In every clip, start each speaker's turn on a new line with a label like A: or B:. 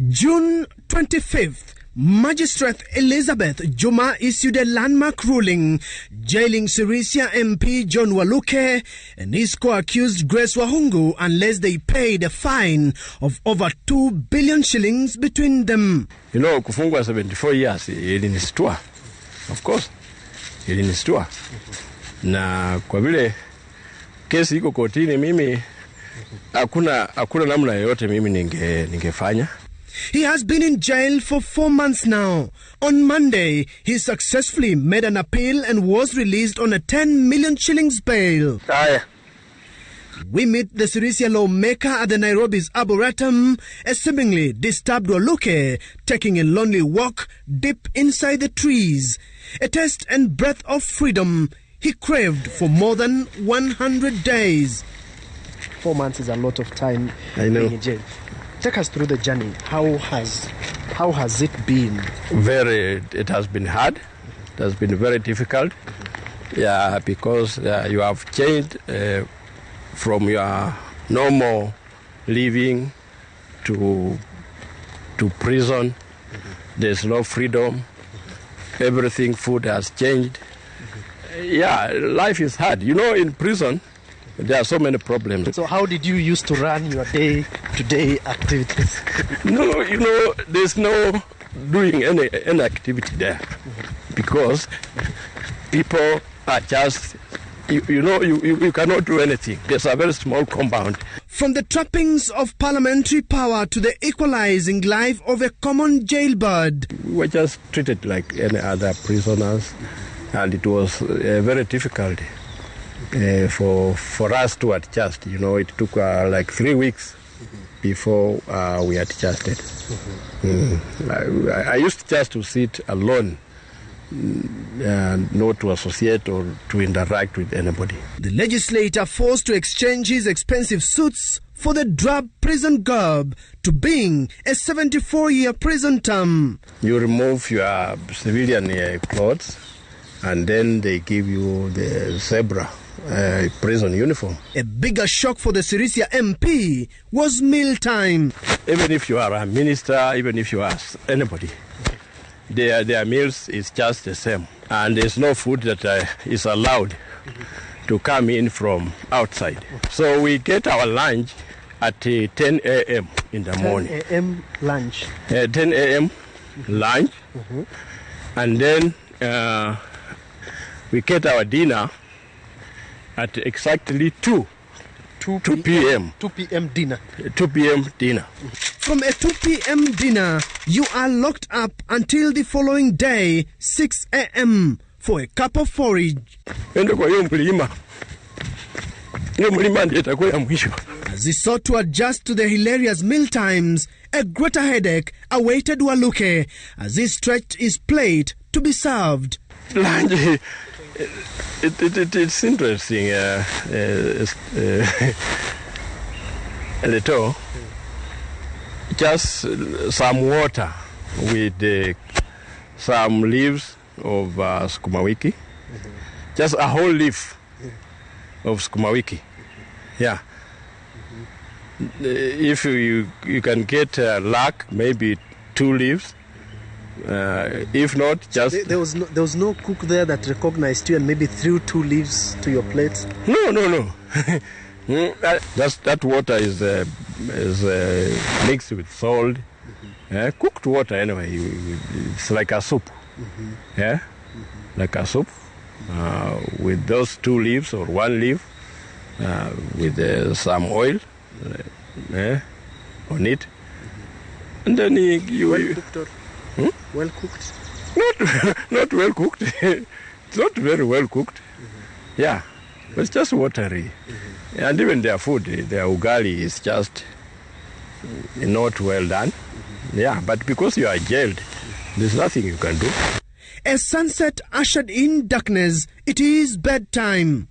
A: June 25th, Magistrate Elizabeth Juma issued a landmark ruling jailing Sirisia MP John Waluke and his co-accused Grace Wahungu unless they paid a fine of over 2 billion shillings between them.
B: You know, kufungwa 74 years ilinistua. Of course, ilinistua. Na kwa vile kesi iko kotini, mimi hakuna namna yoyote mimi ningefanya.
A: He has been in jail for 4 months now. On Monday, he successfully made an appeal and was released on a 10 million shillings bail. We meet the Sirisia lawmaker at the Nairobi's Arboretum, a seemingly disturbed Waluke taking a lonely walk deep inside the trees. A taste and breath of freedom he craved for more than 100 days.
C: 4 months is a lot of time
B: being
C: in jail. Take us through the journey. How has it been?
B: It has been hard. It has been very difficult. Yeah, because you have changed from your normal living to prison. There's no freedom. Everything, food has changed. Yeah, life is hard. You know, in prison, there are so many problems.
C: So how did you used to run your day-to-day activities?
B: No, you know, there's no doing any activity there because people are just, you cannot do anything. There's a very small compound.
A: From the trappings of parliamentary power to the equalizing life of a common jailbird.
B: We were just treated like any other prisoners, and it was very difficult. For us to adjust, you know, it took like 3 weeks before we adjusted. I used just to sit alone, not to associate or to interact with anybody.
A: The legislator forced to exchange his expensive suits for the drab prison garb to being a 74-year prison term.
B: You remove your civilian clothes and then they give you the zebra prison uniform.
A: A bigger shock for the Sirisia MP was mealtime.
B: Even if you are a minister, even if you are anybody, their meals is just the same. And there's no food that is allowed to come in from outside. So we get our lunch at 10 a.m. in the morning.
C: 10 a.m. lunch.
B: 10 a.m. lunch. And then we get our dinner at exactly 2 p.m.
C: 2 p.m. dinner.
B: 2 p.m. dinner.
A: From a 2 p.m. dinner, you are locked up until the following day, 6 a.m. for a cup of forage. As he sought to adjust to the hilarious meal times, a greater headache awaited Waluke as he stretched his plate to be served.
B: It's interesting, a little. Just some water with some leaves of sukuma wiki. Just a whole leaf of sukuma wiki. Yeah. If you can get luck, maybe 2 leaves. If not, just...
C: There was no cook there that recognized you and maybe threw 2 leaves to your plate?
B: No. That water is mixed with salt. Cooked water anyway. It's like a soup. Yeah, like a soup with those 2 leaves or 1 leaf with some oil on it. And then you
C: well cooked?
B: Not well cooked. It's not very well cooked. Yeah, but it's just watery. And even their food, their ugali is just not well done. Yeah, but because you are jailed, there's nothing you can do.
A: As sunset ushered in darkness, it is bedtime.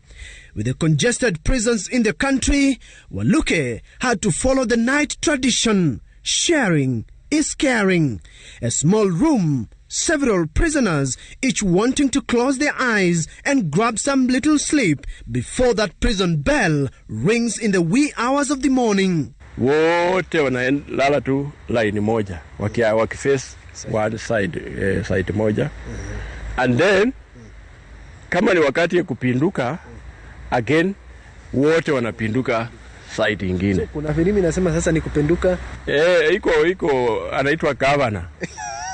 A: With the congested prisons in the country, Waluke had to follow the night tradition. Sharing is caring. A small room, several prisoners, each wanting to close their eyes and grab some little sleep before that prison bell rings in the wee hours of the morning.
B: wote wanalala tu line moja wakiface one side side moja. And then kama ni wakati ya kupinduka again wote wanapinduka side ingine.
C: So, kuna filimi nasema sasa ni kupinduka.
B: Iko anaitwa governor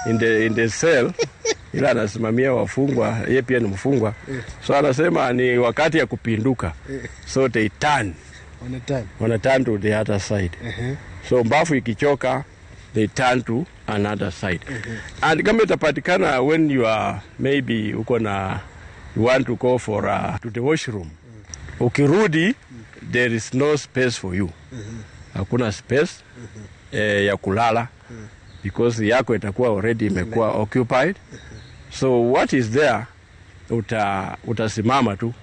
B: in the cell ila anasimamia wafungwa, yeye pia ni mfungwa. So anasema ni wakati ya kupinduka. So they turn on a turn to the other side. So mbafu ikichoka they turn to another side. And kama itapatikana when you are maybe uko na you want to go for to the washroom. Ukirudi there is no space for you. Hakuna space ya kulala because yako itakuwa already imekuwa occupied. So what is there utasimama tu.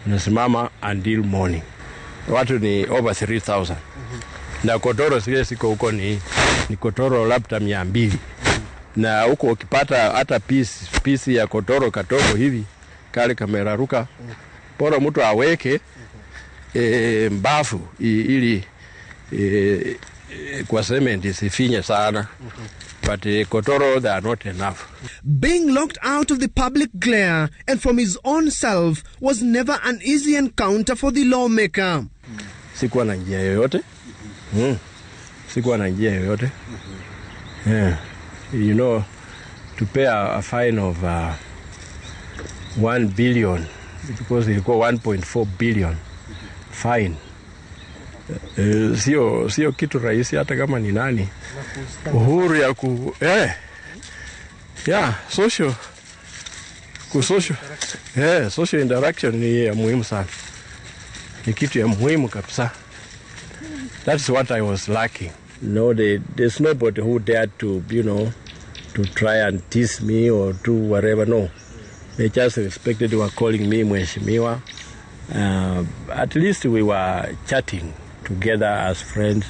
B: Unasimama until morning. Watu ni over 3,000. Na kotoro siko huko ni kotoro labda 200. Na huko ukipata hata piece ya kotoro katogo hivi kale kameraruka, bora mtu aweke mbafu ili kwa cement isifinye sana. But kotoro they are not enough.
A: Being locked out of the public glare and from his own self was never an easy encounter for the lawmaker.
B: Sikuwa na njia yoyote. Sikuwa na njia yoyote. Yeah. You know, to pay a fine of 1 billion because ilikuwa 1.4 billion fine. Sio kitu rahisi hata kama ni nani. Uhuru ya social social interaction ni ya muhimu sana. Ni kitu ya muhimu kabisa. That's what I was lacking. No, there's nobody who dared to, to try and tease me or do whatever. No, they just respected. They were calling me Mheshimiwa. At least we were chatting together as friends.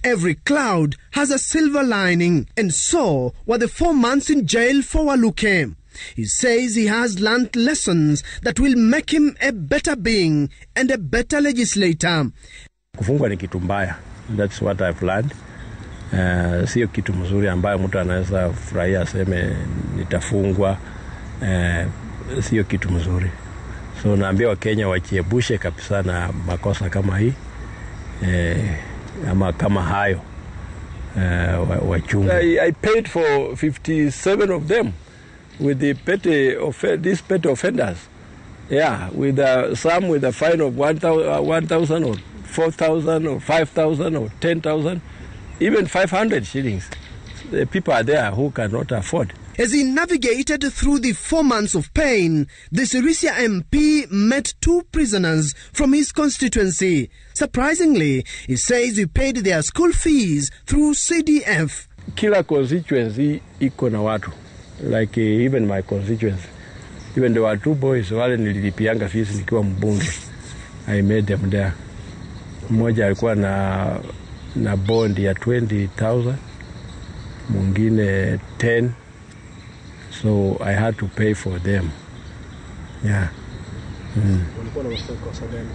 A: Every cloud has a silver lining, and so were the 4 months in jail for Waluke. He says he has learnt lessons that will make him a better being and a better legislator.
B: Kufungwa ni kitu mbaya. That's what I've learned. Sio kitu mzuri ambayo mtu anaweza furahia aseme nitafungwa. Sio kitu mzuri. So naambia Wakenya wajiepushe kabisa na makosa kama hii. Ama kama hayo. Wachungu. I paid for 57 of them with the these petty offenders. Yeah, with some with a fine of 1,000 or 4,000 or 5,000 or 10,000, even 500 shillings. The people are there who cannot afford.
A: As he navigated through the 4 months of pain, the Sirisia MP met 2 prisoners from his constituency. Surprisingly, he says he paid their school fees through CDF.
B: Kila constituency iko na watu. Like even my constituency. Even there were 2 boys wale nililipianga fees nikiwa mbunge. I made them there. Mmoja alikuwa na bond ya 20,000. Mwingine 10. So I had to pay for them. Yeah.
C: Walikuwa na makosa gani?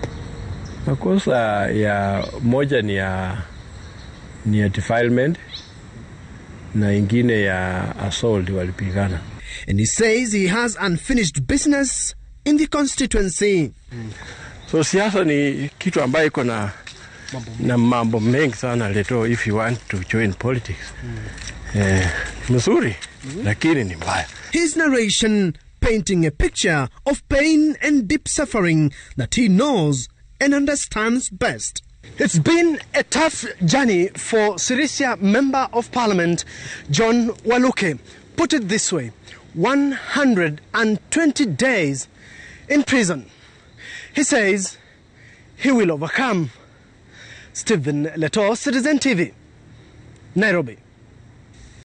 B: Makosa ya moja ni ya defilement na ingine ya assault walipigana.
A: And he says he has unfinished business in the constituency.
B: So siasa ni kitu ambayo iko na mambo mengi sana leto if you want to join politics. Mzuri, lakini ni mbaya.
A: His narration painting a picture of pain and deep suffering that he knows and understands best. It's been a tough journey for Sirisia Member of Parliament John Waluke. Put it this way, 120 days in prison. He says he will overcome. Stephen Leto, Citizen TV, Nairobi.